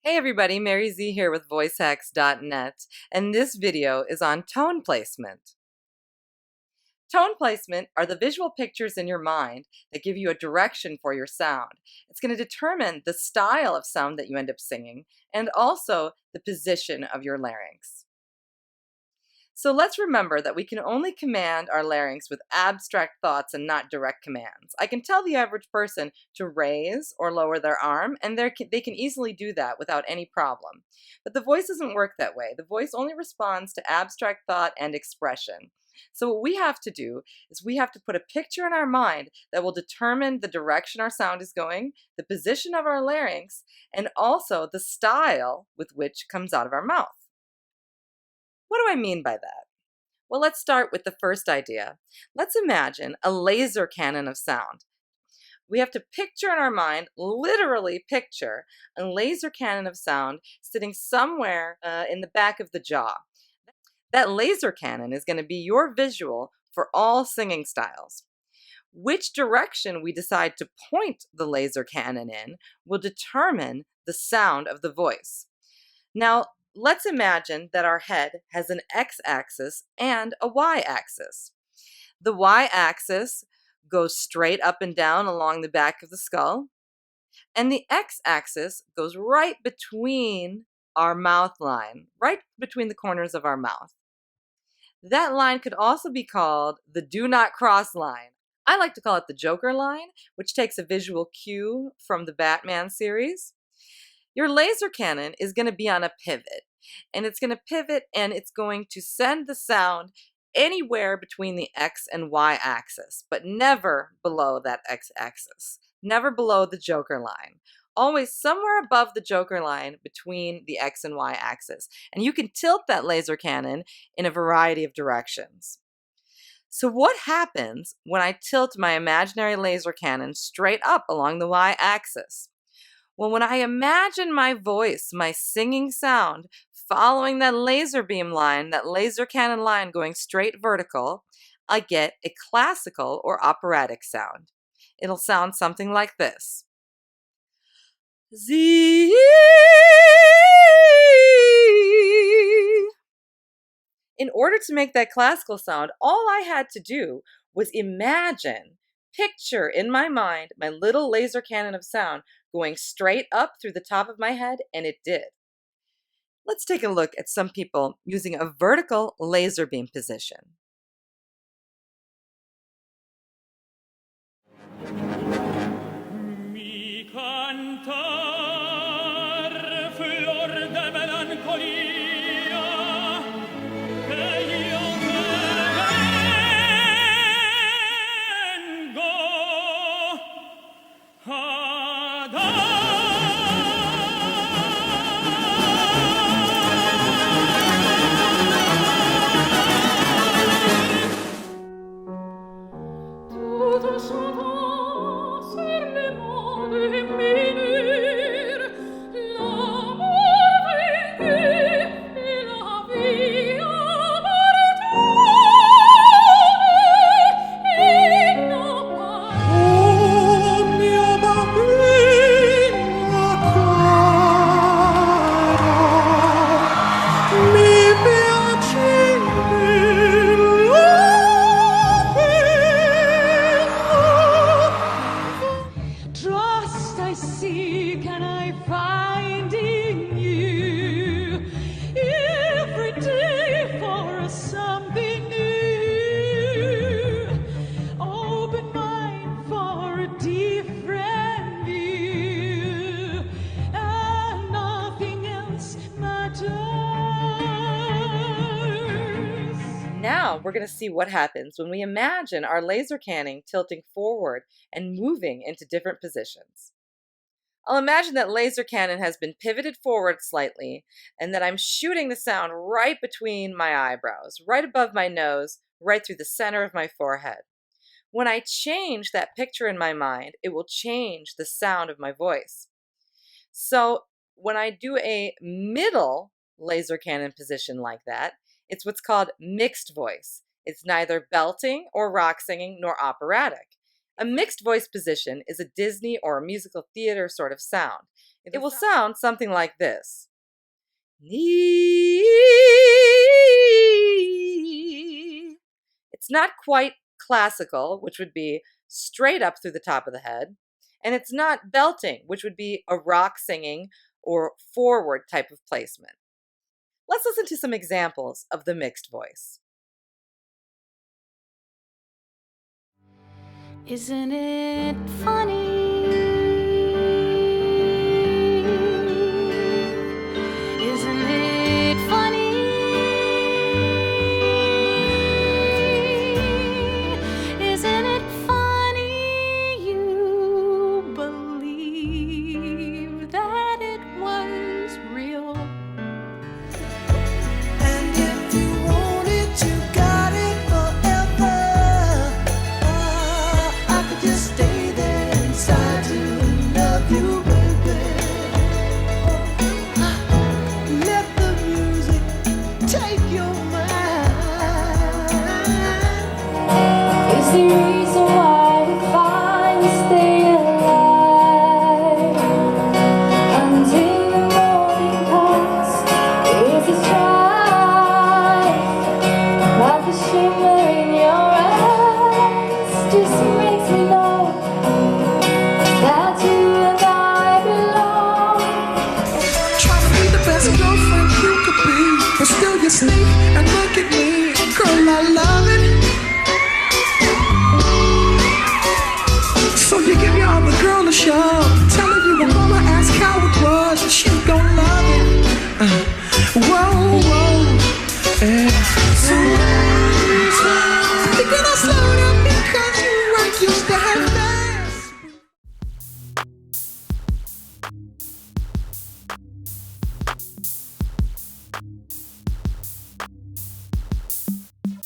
Hey everybody, Mary Z here with Voicehacks.net, and this video is on tone placement. Tone placement are the visual pictures in your mind that give you a direction for your sound. It's going to determine the style of sound that you end up singing and also the position of your larynx. So let's remember that we can only command our larynx with abstract thoughts and not direct commands. I can tell the average person to raise or lower their arm, and they can easily do that without any problem. But the voice doesn't work that way. The voice only responds to abstract thought and expression. So what we have to do is we have to put a picture in our mind that will determine the direction our sound is going, the position of our larynx, and also the style with which comes out of our mouth. What do I mean by that? Well, let's start with the first idea. Let's imagine a laser cannon of sound. We have to picture in our mind, literally picture, a laser cannon of sound sitting somewhere in the back of the jaw. That laser cannon is going to be your visual for all singing styles. Which direction we decide to point the laser cannon in will determine the sound of the voice. Now, let's imagine that our head has an x-axis and a y-axis. The y-axis goes straight up and down along the back of the skull, and the x-axis goes right between our mouth line, right between the corners of our mouth. That line could also be called the do not cross line. I like to call it the Joker line, which takes a visual cue from the Batman series. Your laser cannon is going to be on a pivot, and it's going to pivot and it's going to send the sound anywhere between the X and Y axis, but never below that X axis, never below the Joker line. Always somewhere above the Joker line between the X and Y axis. And you can tilt that laser cannon in a variety of directions. So what happens when I tilt my imaginary laser cannon straight up along the Y axis? Well, when I imagine my voice, my singing sound, following that laser beam line, that laser cannon line going straight vertical, I get a classical or operatic sound. It'll sound something like this. Z. In order to make that classical sound, all I had to do was picture in my mind my little laser cannon of sound going straight up through the top of my head, and it did. Let's take a look at some people using a vertical laser beam position. Mi cantar, flor de melancolía, que yo te vengo a dar. Tutto sotto sur le monde venir, l'amour vaincu et la vie abandonnée, et non pas. Oh mia bambina cara, mi piace trust I seek and I find in you every day for something new. Open mind for a different view, and nothing else matters. Now we're going to see what happens when we imagine our laser cannon tilting forward and moving into different positions. I'll imagine that laser cannon has been pivoted forward slightly and that I'm shooting the sound right between my eyebrows, right above my nose, right through the center of my forehead. When I change that picture in my mind, it will change the sound of my voice. So when I do a middle laser cannon position like that, it's what's called mixed voice. It's neither belting or rock singing nor operatic. A mixed voice position is a Disney or a musical theater sort of sound. It will sound something like this. It's not quite classical, which would be straight up through the top of the head, and it's not belting, which would be a rock singing or forward type of placement. Let's listen to some examples of the mixed voice. Isn't it funny? Isn't it funny? Isn't it funny you believe that it was real? And if you want it, you got it forever. I could just stay there inside you and love you, baby. Let the music take your mind. It's the reason why we finally stay alive until the morning comes. It's a strife, like the shimmer in your eyes just makes me know that you and I belong. Try to be the best girlfriend you could be, but still you sneak and look at me. Girl, I love